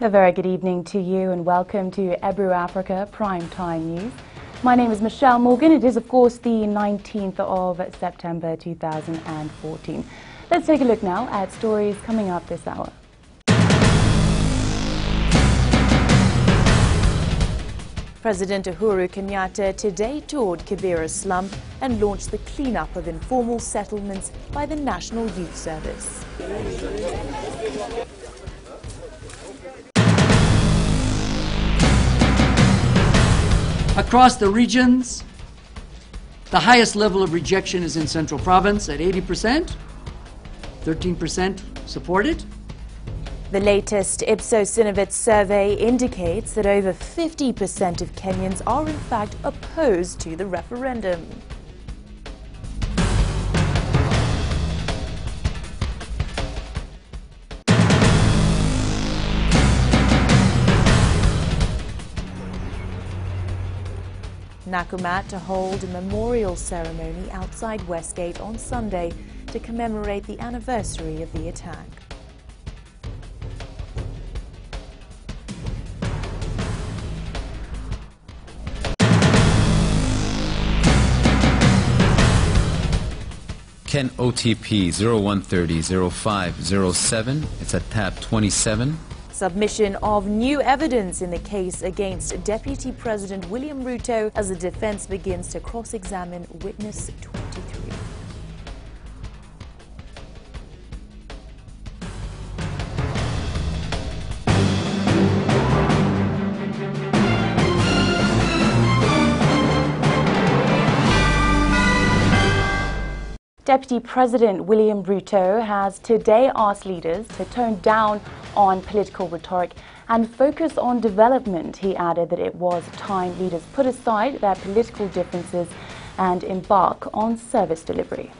A very good evening to you and welcome to Ebru Africa Prime Time News. My name is Michelle Morgan. It is, of course, the 19th of September 2014. Let's take a look now at stories coming up this hour. President Uhuru Kenyatta today toured Kibera slum and launched the cleanup of informal settlements by the National Youth Service. Across the regions, the highest level of rejection is in Central Province at 80%, 13% supported. The latest Ipsos-Synovate survey indicates that over 50% of Kenyans are in fact opposed to the referendum. Nakumatt to hold a memorial ceremony outside Westgate on Sunday to commemorate the anniversary of the attack. Ken OTP 0130-0507. It's at tab 27. Submission of new evidence in the case against Deputy President William Ruto as the defense begins to cross-examine witness 23. Deputy President William Ruto has today asked leaders to tone down on political rhetoric and focus on development. He added that it was time leaders put aside their political differences and embark on service delivery.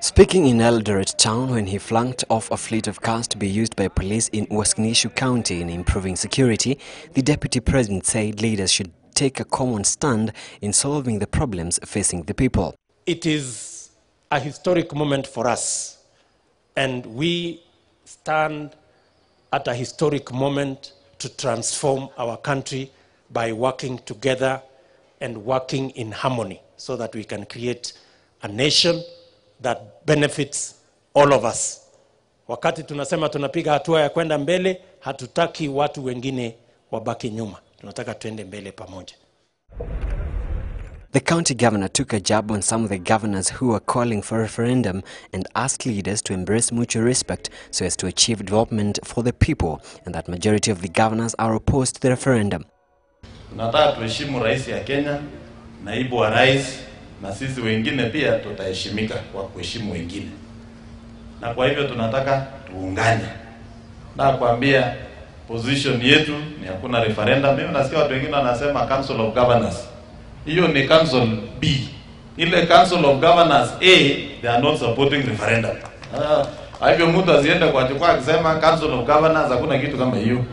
Speaking in Eldoret town when he flanked off a fleet of cars to be used by police in Westgate County in improving security, the Deputy President said leaders should take a common stand in solving the problems facing the people. It is a historic moment for us, and we stand at a historic moment to transform our country by working together and working in harmony so that we can create a nation that benefits all of us. Wakati tunasema tunapiga hatua ya kwenda mbele, hatutaki watu wengine wabaki nyuma. Tunataka tuende mbele pamoja. The county governor took a jab on some of the governors who are calling for a referendum and asked leaders to embrace mutual respect so as to achieve development for the people, and that majority of the governors are opposed to the referendum. Tunataka tuheshimu rais ya Kenya, naibu wa rais, na sisi wengine pia tutaheshimika kwa kuheshimu wengine. Na kwa hivyo tunataka tuungane. Na kuambia position yetu ni hakuna referendum. Mimi nasikia watu wengine wanasema Council of Governors. Hiyo ni Council B. Ile Council of Governors A, they are not supporting referendum. Hivyo mtu asiende kwa chukua akisema Council of Governors hakuna kitu kama hiyo.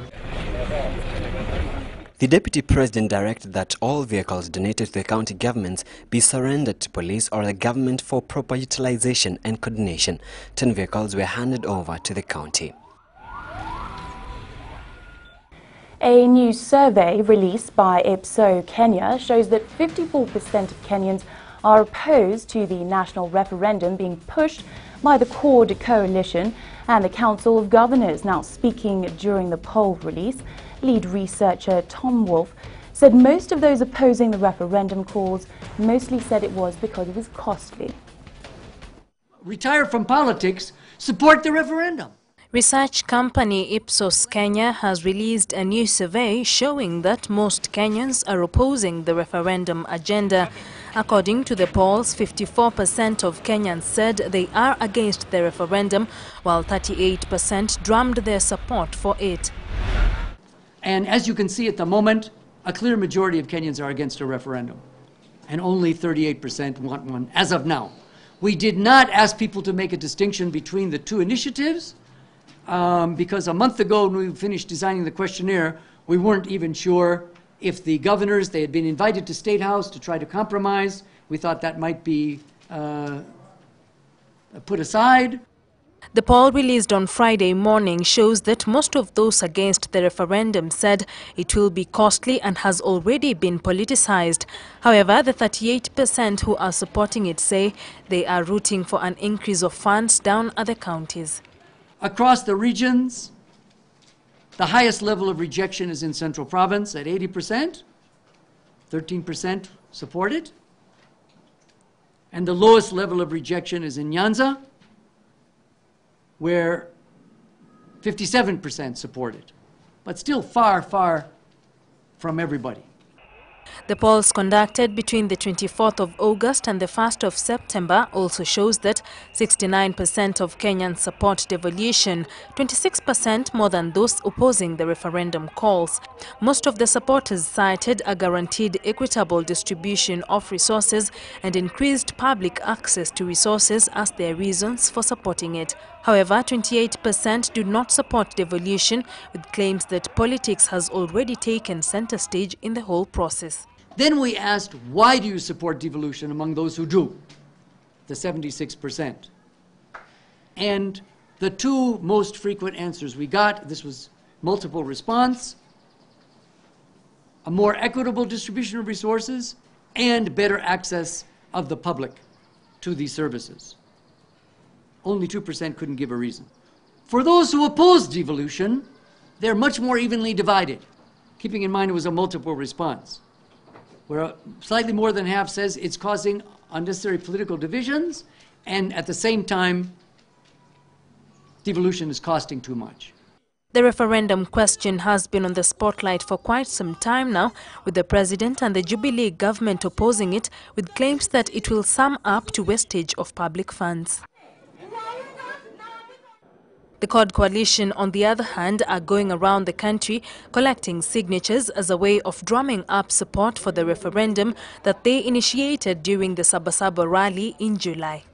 The Deputy President directed that all vehicles donated to the county governments be surrendered to police or the government for proper utilization and coordination. 10 vehicles were handed over to the county. A new survey released by Ipsos Kenya shows that 54% of Kenyans are opposed to the national referendum being pushed by the Cord Coalition and the Council of Governors. Now, speaking during the poll release, lead researcher Tom Wolfe said most of those opposing the referendum cause mostly said it was because it was costly. Retire from politics, support the referendum. Research company Ipsos Kenya has released a new survey showing that most Kenyans are opposing the referendum agenda. According to the polls, 54% of Kenyans said they are against the referendum, while 38% drummed their support for it. And as you can see at the moment, a clear majority of Kenyans are against a referendum, and only 38% want one as of now. We did not ask people to make a distinction between the two initiatives, because a month ago when we finished designing the questionnaire, we weren't even sure if the governors, they had been invited to State House to try to compromise. We thought that might be put aside. The poll released on Friday morning shows that most of those against the referendum said it will be costly and has already been politicized. However, the 38% who are supporting it say they are rooting for an increase of funds down at the counties. Across the regions, the highest level of rejection is in Central Province at 80%, 13% support it. And the lowest level of rejection is in Nyanza, where 57% support it, but still far, far from everybody. The polls conducted between the 24th of August and the 1st of September also shows that 69% of Kenyans support devolution, 26% more than those opposing the referendum calls. Most of the supporters cited a guaranteed equitable distribution of resources and increased public access to resources as their reasons for supporting it. However, 28% do not support devolution, with claims that politics has already taken center stage in the whole process. Then we asked, why do you support devolution among those who do? The 76%. And the two most frequent answers we got, this was multiple response, a more equitable distribution of resources and better access of the public to these services. Only 2% couldn't give a reason. For those who oppose devolution, they're much more evenly divided, keeping in mind it was a multiple response, where slightly more than half says it's causing unnecessary political divisions, and at the same time, devolution is costing too much. The referendum question has been on the spotlight for quite some time now, with the President and the Jubilee government opposing it, with claims that it will sum up to wastage of public funds. The CORD coalition, on the other hand, are going around the country collecting signatures as a way of drumming up support for the referendum that they initiated during the Sabasaba rally in July.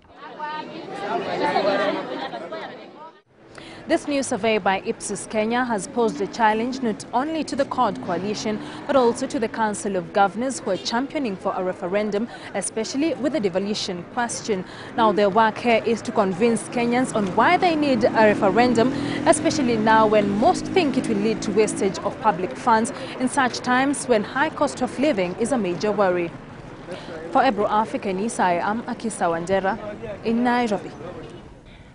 This new survey by Ipsos Kenya has posed a challenge not only to the CORD coalition but also to the Council of Governors who are championing for a referendum, especially with the devolution question. Now their work here is to convince Kenyans on why they need a referendum, especially now when most think it will lead to wastage of public funds in such times when high cost of living is a major worry. For Ebro Africa News, I am Akisa Wandera in Nairobi.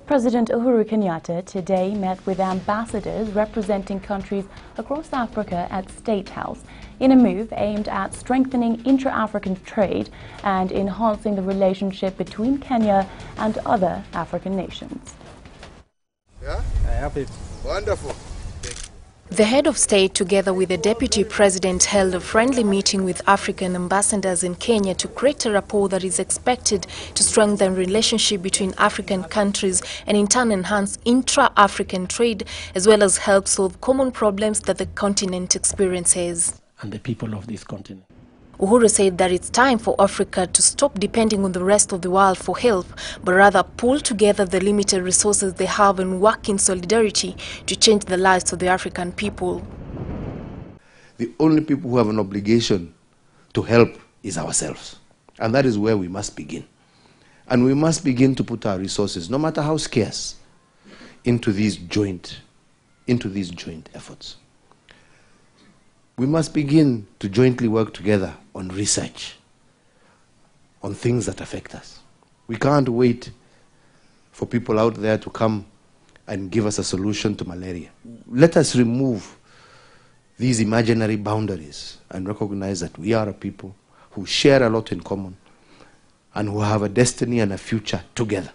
President Uhuru Kenyatta today met with ambassadors representing countries across Africa at State House in a move aimed at strengthening intra-African trade and enhancing the relationship between Kenya and other African nations. Yeah? Happy. Wonderful. The head of state, together with the deputy president, held a friendly meeting with African ambassadors in Kenya to create a rapport that is expected to strengthen relationship between African countries and in turn enhance intra-African trade, as well as help solve common problems that the continent experiences. And the people of this continent. Uhuru said that it's time for Africa to stop depending on the rest of the world for help, but rather pull together the limited resources they have and work in solidarity to change the lives of the African people. The only people who have an obligation to help is ourselves. And that is where we must begin. And we must begin to put our resources, no matter how scarce, into these joint efforts. We must begin to jointly work together on research, on things that affect us. We can't wait for people out there to come and give us a solution to malaria. Let us remove these imaginary boundaries and recognize that we are a people who share a lot in common and who have a destiny and a future together.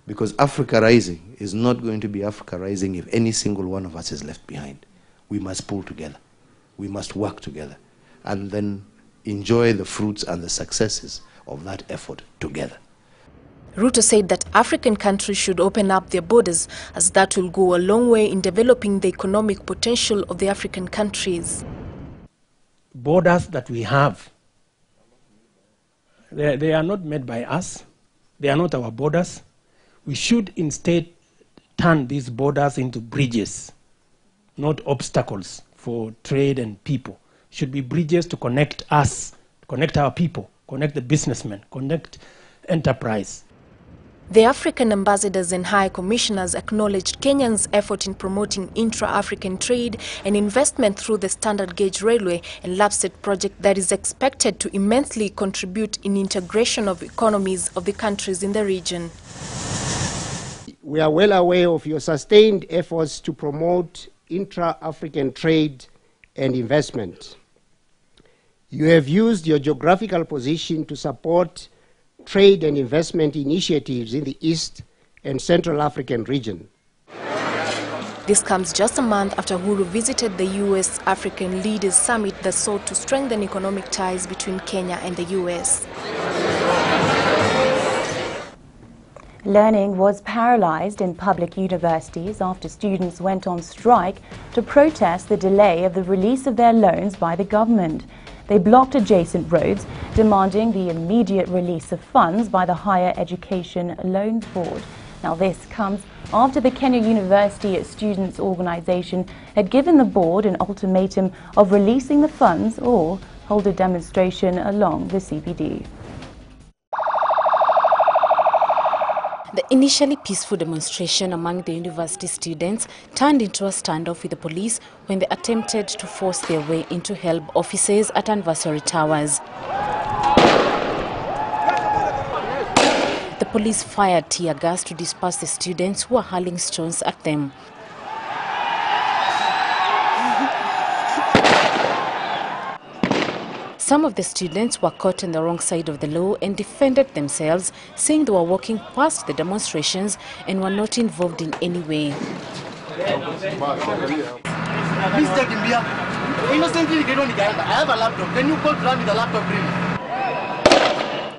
Because Africa Rising is not going to be Africa Rising if any single one of us is left behind. We must pull together. We must work together and then enjoy the fruits and the successes of that effort together. Ruto said that African countries should open up their borders, as that will go a long way in developing the economic potential of the African countries. Borders that we have, they are not made by us. They are not our borders. We should instead turn these borders into bridges, not obstacles for trade and people. Should be bridges to connect us, connect our people, connect the businessmen, connect enterprise. The African ambassadors and high commissioners acknowledged Kenya's effort in promoting intra-African trade and investment through the standard gauge railway and Lapset project that is expected to immensely contribute in integration of economies of the countries in the region. We are well aware of your sustained efforts to promote intra-African trade and investment. You have used your geographical position to support trade and investment initiatives in the East and Central African region. This comes just a month after Ruto visited the U.S. African Leaders Summit that sought to strengthen economic ties between Kenya and the U.S. Learning was paralyzed in public universities after students went on strike to protest the delay of the release of their loans by the government. They blocked adjacent roads, demanding the immediate release of funds by the Higher Education Loans Board. Now, this comes after the Kenya University Students' Organization had given the board an ultimatum of releasing the funds or hold a demonstration along the CBD. The initially peaceful demonstration among the university students turned into a standoff with the police when they attempted to force their way into HELB offices at Anniversary Towers. The police fired tear gas to disperse the students who were hurling stones at them. Some of the students were caught on the wrong side of the law and defended themselves, saying they were walking past the demonstrations and were not involved in any way.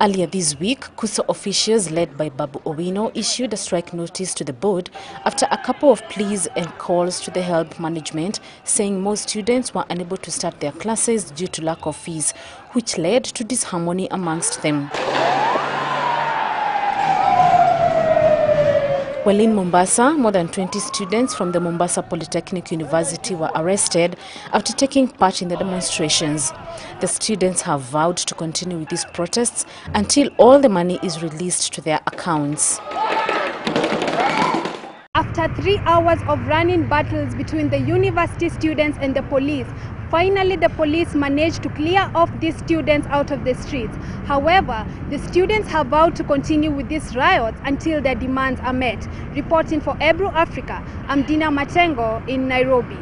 Earlier this week, KUSO officials led by Babu Owino issued a strike notice to the board after a couple of pleas and calls to the HELB management saying most students were unable to start their classes due to lack of fees, which led to disharmony amongst them. Well, in Mombasa, more than 20 students from the Mombasa Polytechnic University were arrested after taking part in the demonstrations. The students have vowed to continue with these protests until all the money is released to their accounts. After 3 hours of running battles between the university students and the police, finally the police managed to clear off these students out of the streets. However, the students have vowed to continue with these riots until their demands are met. Reporting for Ebru Africa, I'm Dina Matengo in Nairobi.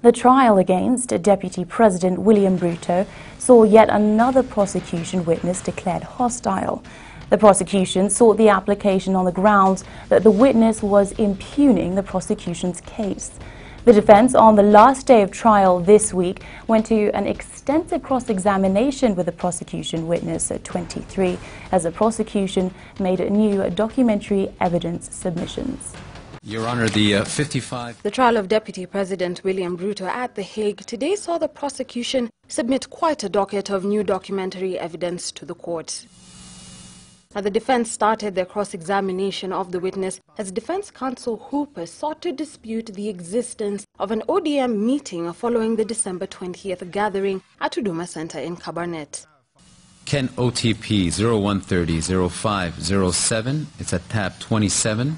The trial against Deputy President William Ruto saw yet another prosecution witness declared hostile. The prosecution sought the application on the grounds that the witness was impugning the prosecution's case. The defense, on the last day of trial this week, went to an extensive cross-examination with the prosecution witness at 23, as the prosecution made new documentary evidence submissions. Your Honor, the 55... The trial of Deputy President William Ruto at The Hague today saw the prosecution submit quite a docket of new documentary evidence to the court. Now, the defense started their cross-examination of the witness as defense counsel Hooper sought to dispute the existence of an ODM meeting following the December 20th gathering at Huduma Center in Kabarnet. Ken OTP 0130-0507, it's at tab 27.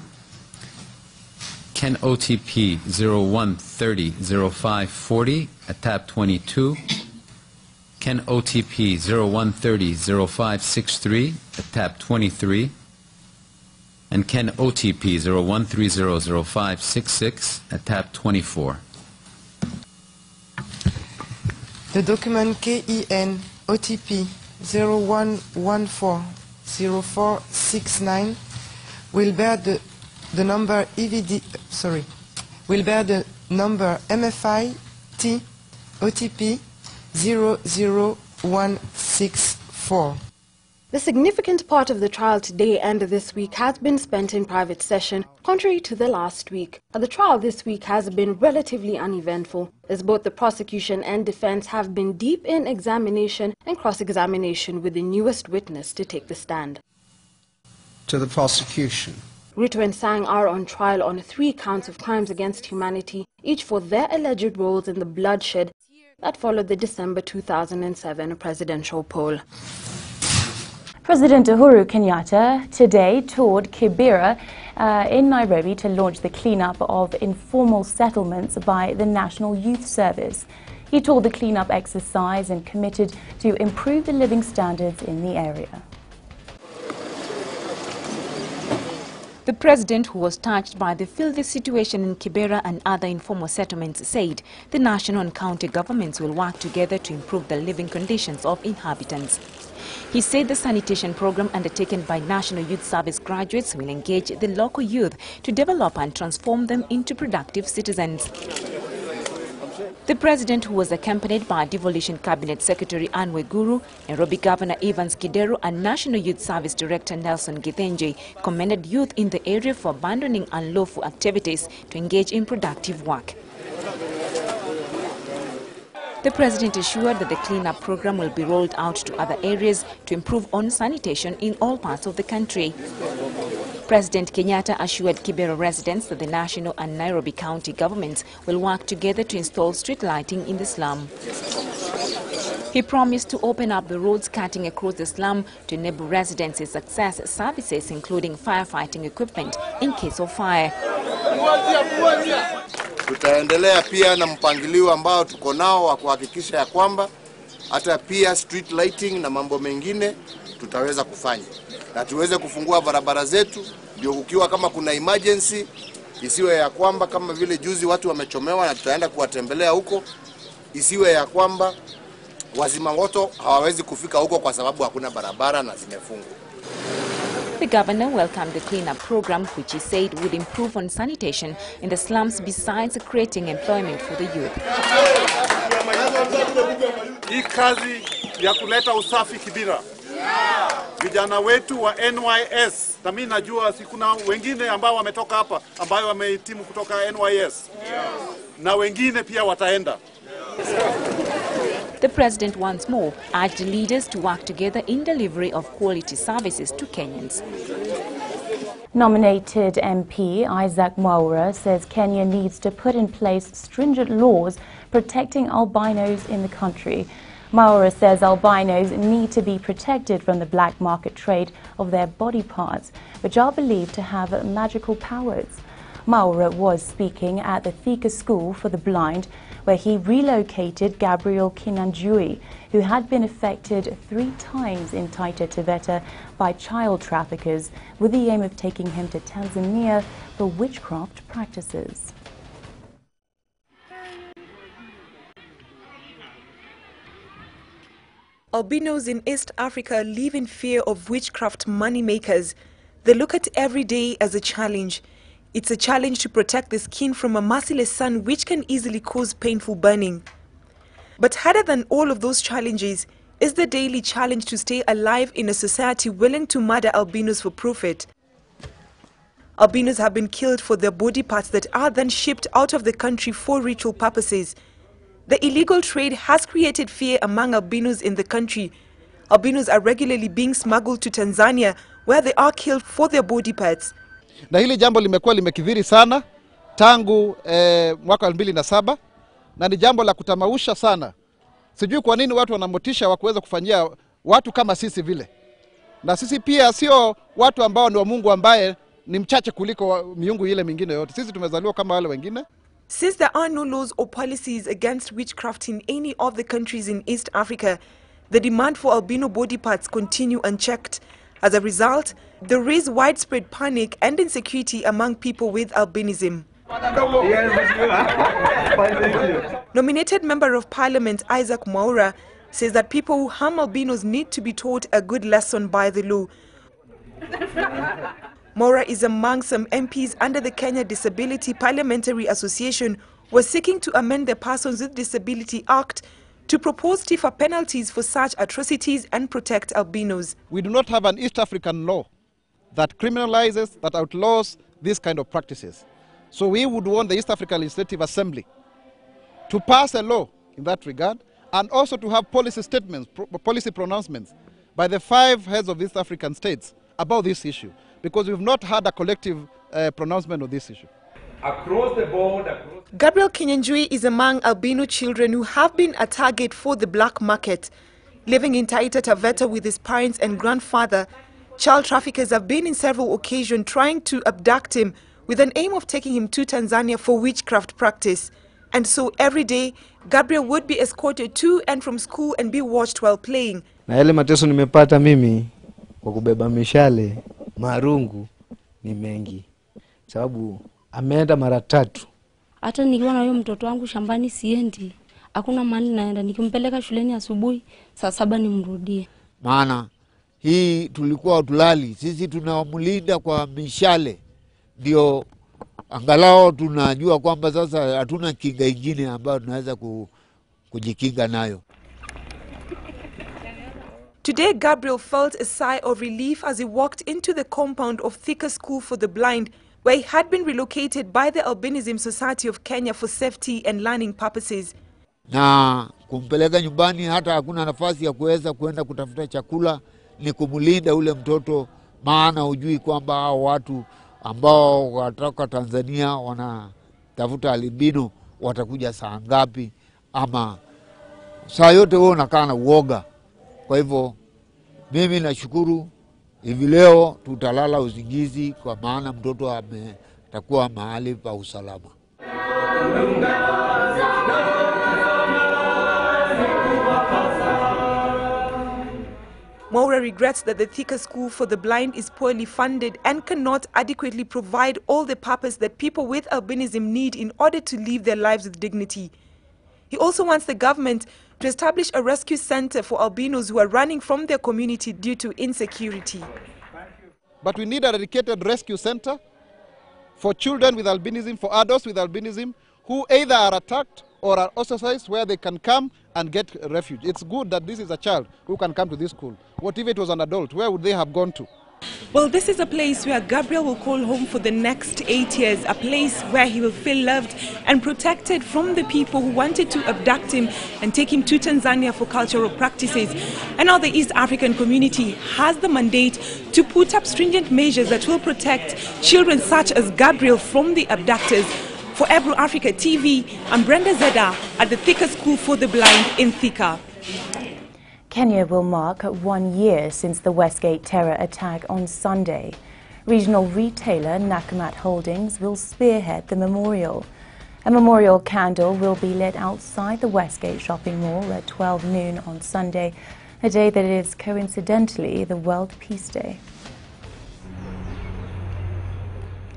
Ken OTP 0130-0540 at tab 22. Ken OTP 0130-0563 at tab 23. And Ken OTP 0130-0566 at tab 24. The document KEN OTP 01140469 will bear the number MFI T OTP 00164. The significant part of the trial today and this week has been spent in private session, contrary to the last week. The trial this week has been relatively uneventful, as both the prosecution and defense have been deep in examination and cross-examination with the newest witness to take the stand. To the prosecution. Ruto and Sang are on trial on 3 counts of crimes against humanity, each for their alleged roles in the bloodshed that followed the December 2007 presidential poll. President Uhuru Kenyatta today toured Kibera in Nairobi to launch the cleanup of informal settlements by the National Youth Service. He toured the cleanup exercise and committed to improve the living standards in the area. The president, who was touched by the filthy situation in Kibera and other informal settlements, said the national and county governments will work together to improve the living conditions of inhabitants. He said the sanitation program undertaken by National Youth Service graduates will engage the local youth to develop and transform them into productive citizens. The president, who was accompanied by Devolution Cabinet Secretary Anne Weguru, Nairobi Governor Evans Kidero and National Youth Service Director Nelson Githenje, commended youth in the area for abandoning unlawful activities to engage in productive work. The president assured that the cleanup program will be rolled out to other areas to improve on sanitation in all parts of the country. President Kenyatta assured Kibera residents that the national and Nairobi county governments will work together to install street lighting in the slum. He promised to open up the roads cutting across the slum to enable residents to access services including firefighting equipment in case of fire. Tutaendelea pia na mpangilio ambao tuko nao wa kuhakikisha ya kwamba hata pia street lighting na mambo mengine tutaweza kufanya. Na tuweze kufungua barabara zetu ndio ukiwa kama kuna emergency isiwe ya kwamba kama vile juzi watu wamechomewa na tutaenda kuwatembelea huko, isiwe ya kwamba wazima moto hawawezi kufika huko kwa sababu hakuna barabara na zimefungwa. The governor welcomed the cleanup program, which he said would improve on sanitation in the slums besides creating employment for the youth. Hii kazi ya kuleta usafi Kibera. Vijana wetu wa NYS, na mimi najua kuna wengine ambao wametoka hapa ambao wamehitimu kutoka NYS. Na wengine pia wataenda. The president once more urged leaders to work together in delivery of quality services to Kenyans. Nominated MP Isaac Mwaura says Kenya needs to put in place stringent laws protecting albinos in the country. Mwaura says albinos need to be protected from the black market trade of their body parts, which are believed to have magical powers. Mwaura was speaking at the Thika School for the Blind, where he relocated Gabriel Kinanjui, who had been affected 3 times in Taita Taveta by child traffickers, with the aim of taking him to Tanzania for witchcraft practices. Albinos in East Africa live in fear of witchcraft moneymakers. They look at every day as a challenge. It's a challenge to protect the skin from a merciless sun which can easily cause painful burning. But harder than all of those challenges is the daily challenge to stay alive in a society willing to murder albinos for profit. Albinos have been killed for their body parts that are then shipped out of the country for ritual purposes. The illegal trade has created fear among albinos in the country. Albinos are regularly being smuggled to Tanzania, where they are killed for their body parts. Na hili jambo limekuwa limekithiri sana tangu mwaka 2007 na ni jambo la kutamausha sana. Sijui kwa nini watu wanamotisha wa kuweza kufanyia watu kama sisi vile. Na sisi pia sio watu ambao ni wa Mungu ambaye ni mchache kuliko miungu ile mingine yote. Sisi tumezaliwa kama wale wengine. Since there are no laws or policies against witchcraft in any of the countries in East Africa, the demand for albino body parts continue unchecked. As a result, there is widespread panic and insecurity among people with albinism. Nominated Member of Parliament Isaac Mwaura says that people who harm albinos need to be taught a good lesson by the law. Mwaura is among some MPs under the Kenya Disability Parliamentary Association who are seeking to amend the Persons with Disability Act to propose stiffer penalties for such atrocities and protect albinos. We do not have an East African law that criminalizes, that outlaws these kind of practices. So we would want the East African Legislative Assembly to pass a law in that regard, and also to have policy statements, policy pronouncements by the 5 heads of East African states about this issue, because we've not had a collective pronouncement of this issue. Across the board, Gabriel Kinyanjui is among albino children who have been a target for the black market. Living in Taita Taveta with his parents and grandfather, child traffickers have been in several occasions trying to abduct him with an aim of taking him to Tanzania for witchcraft practice. And so every day, Gabriel would be escorted to and from school and be watched while playing. Na yale mateso nimepata mimi kwa kubeba mishale marungu ni mengi. Sababu ameenda mara 3. Hata nikiwa na huyo mtoto wangu shambani siendi. Hakuna mahali naenda, nikimpeleka shuleni asubuhi saa 7 nimrudie. Maana hii tulikuwa tulali, sisi tunamlinda kwa mishale. Ndio angalau tunajua kwamba sasa hatuna kinga ingine ambayo tunaweza kujikinga nayo. Today, Gabriel felt a sigh of relief as he walked into the compound of Thika School for the Blind, where he had been relocated by the Albinism Society of Kenya for safety and learning purposes. Na kumpeleka nyumbani hata hakuna nafasi ya kuweza kuenda kutafuta chakula, ni kumulinda ule mtoto, maana hujui kwamba hao watu ambao watoka Tanzania wanatafuta albino watakuja saa ngapi, ama saa yote wewe unakaa na uoga. Kwa hivyo mimi nashukuru hivi leo tutalala usingizi kwa maana mtoto atakuwa mahali pa usalama. Maura regrets that the Thika School for the Blind is poorly funded and cannot adequately provide all the purpose that people with albinism need in order to live their lives with dignity. He also wants the government to establish a rescue center for albinos who are running from their community due to insecurity. But we need a dedicated rescue center for children with albinism, for adults with albinism, who either are attacked or are ostracized, where they can come and get refuge. It's good that this is a child who can come to this school. What if it was an adult? Where would they have gone to? Well, this is a place where Gabriel will call home for the next 8 years, a place where he will feel loved and protected from the people who wanted to abduct him and take him to Tanzania for cultural practices. And now the East African community has the mandate to put up stringent measures that will protect children such as Gabriel from the abductors. For Ebru Africa TV, I'm Brenda Zeda at the Thika School for the Blind in Thika. Kenya will mark 1 year since the Westgate terror attack on Sunday. Regional retailer Nakumatt Holdings will spearhead the memorial. A memorial candle will be lit outside the Westgate shopping mall at 12 noon on Sunday, a day that is coincidentally the World Peace Day.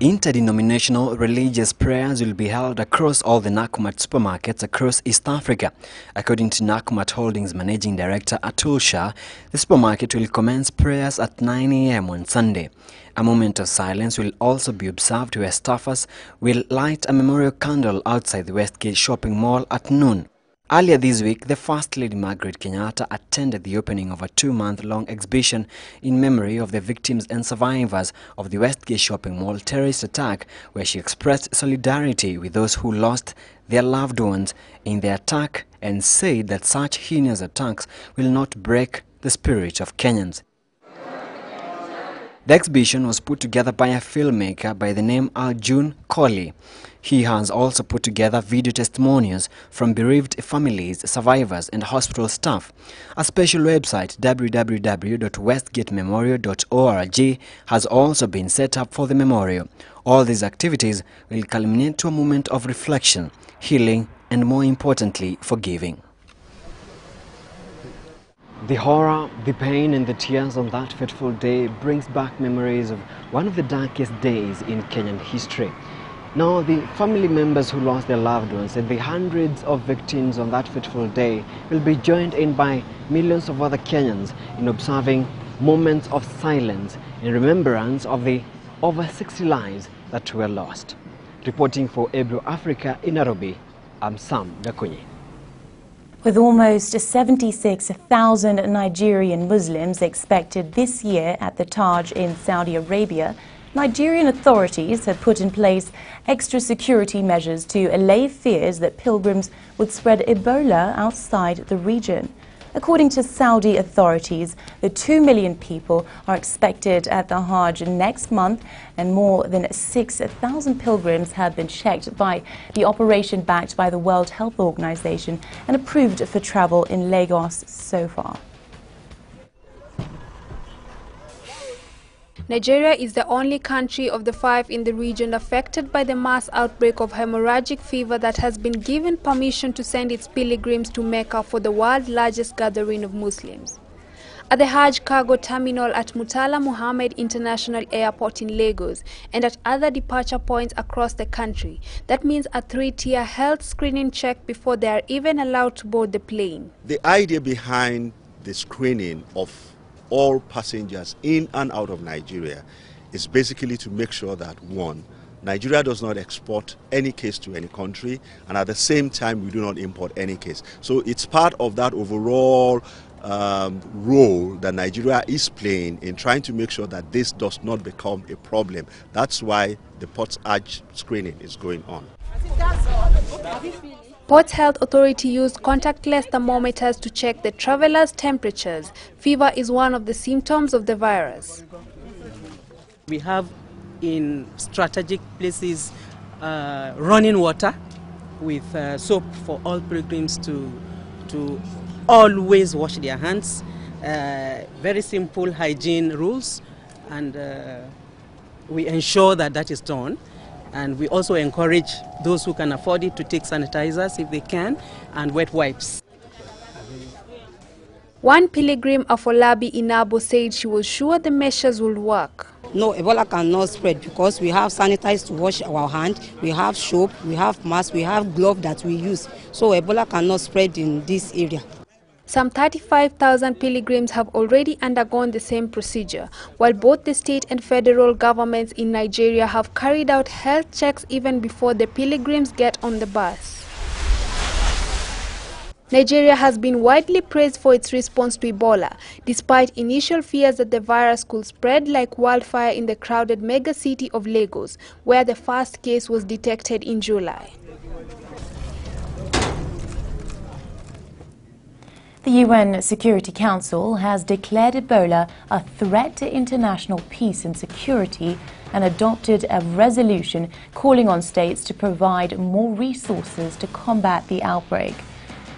Interdenominational religious prayers will be held across all the Nakumatt supermarkets across East Africa. According to Nakumatt Holdings Managing Director Atul Shah, the supermarket will commence prayers at 9 a.m. on Sunday. A moment of silence will also be observed where staffers will light a memorial candle outside the Westgate shopping mall at noon. Earlier this week, the First Lady Margaret Kenyatta attended the opening of a 2-month-long exhibition in memory of the victims and survivors of the Westgate shopping mall terrorist attack, where she expressed solidarity with those who lost their loved ones in the attack and said that such heinous attacks will not break the spirit of Kenyans. The exhibition was put together by a filmmaker by the name Arjun Kohli. He has also put together video testimonials from bereaved families, survivors and hospital staff. A special website, www.westgatememorial.org, has also been set up for the memorial. All these activities will culminate to a moment of reflection, healing and, more importantly, forgiving. The horror, the pain and the tears on that fateful day brings back memories of one of the darkest days in Kenyan history. Now, the family members who lost their loved ones and the hundreds of victims on that fateful day will be joined in by millions of other Kenyans in observing moments of silence in remembrance of the over 60 lives that were lost. Reporting for Ebru Africa in Nairobi, I'm Sam Gakunyi. With almost 76,000 Nigerian Muslims expected this year at the Hajj in Saudi Arabia, Nigerian authorities have put in place extra security measures to allay fears that pilgrims would spread Ebola outside the region. According to Saudi authorities, the 2 million people are expected at the Hajj next month, and more than 6,000 pilgrims have been checked by the operation backed by the World Health Organization and approved for travel in Lagos so far. Nigeria is the only country of the 5 in the region affected by the mass outbreak of hemorrhagic fever that has been given permission to send its pilgrims to Mecca for the world's largest gathering of Muslims. At the Hajj cargo terminal at Murtala Muhammed International Airport in Lagos and at other departure points across the country, that means a 3-tier health screening check before they are even allowed to board the plane. The idea behind the screening of all passengers in and out of Nigeria is basically to make sure that, one, Nigeria does not export any case to any country, and at the same time we do not import any case. So it's part of that overall role that Nigeria is playing in trying to make sure that this does not become a problem. That's why the Port's Hajj screening is going on. Port's Health Authority used contactless thermometers to check the travelers' temperatures. Fever is one of the symptoms of the virus. We have in strategic places running water with soap for all pilgrims to always wash their hands. Very simple hygiene rules, and we ensure that that is done. And we also encourage those who can afford it to take sanitizers if they can, and wet wipes. One pilgrim, Afolabi Inabo, said she was sure the measures would work. No, Ebola cannot spread because we have sanitizers to wash our hands, we have soap, we have masks, we have gloves that we use. So Ebola cannot spread in this area. Some 35,000 pilgrims have already undergone the same procedure, while both the state and federal governments in Nigeria have carried out health checks even before the pilgrims get on the bus. Nigeria has been widely praised for its response to Ebola, despite initial fears that the virus could spread like wildfire in the crowded mega city of Lagos, where the first case was detected in July. The UN Security Council has declared Ebola a threat to international peace and security and adopted a resolution calling on states to provide more resources to combat the outbreak.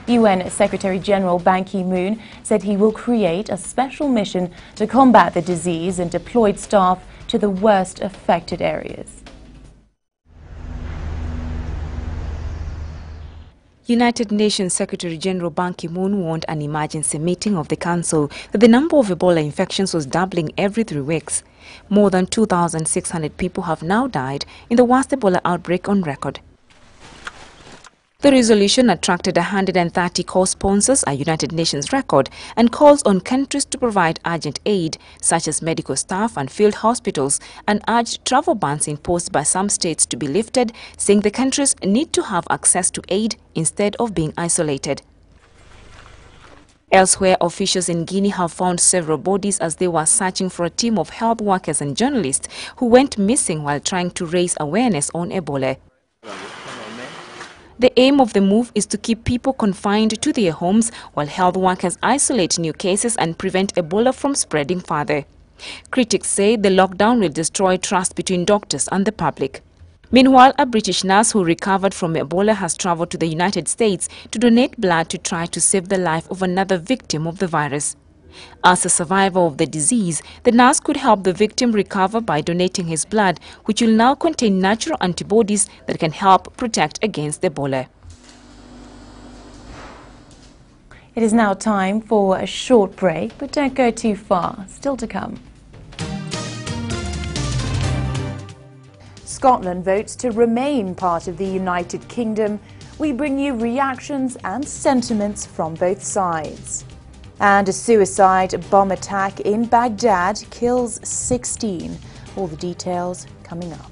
UN Secretary-General Ban Ki-moon said he will create a special mission to combat the disease and deployed staff to the worst affected areas. United Nations Secretary-General Ban Ki-moon warned an emergency meeting of the Council that the number of Ebola infections was doubling every 3 weeks. More than 2,600 people have now died in the worst Ebola outbreak on record. The resolution attracted 130 co-sponsors, a United Nations record, and calls on countries to provide urgent aid, such as medical staff and field hospitals, and urged travel bans imposed by some states to be lifted, saying the countries need to have access to aid instead of being isolated. Elsewhere, officials in Guinea have found several bodies as they were searching for a team of health workers and journalists who went missing while trying to raise awareness on Ebola. The aim of the move is to keep people confined to their homes while health workers isolate new cases and prevent Ebola from spreading further. Critics say the lockdown will destroy trust between doctors and the public. Meanwhile, a British nurse who recovered from Ebola has traveled to the United States to donate blood to try to save the life of another victim of the virus. As a survivor of the disease, the nurse could help the victim recover by donating his blood, which will now contain natural antibodies that can help protect against Ebola. It is now time for a short break, but don't go too far. Still to come. Scotland votes to remain part of the United Kingdom. We bring you reactions and sentiments from both sides. And a suicide bomb attack in Baghdad kills 16. All the details coming up.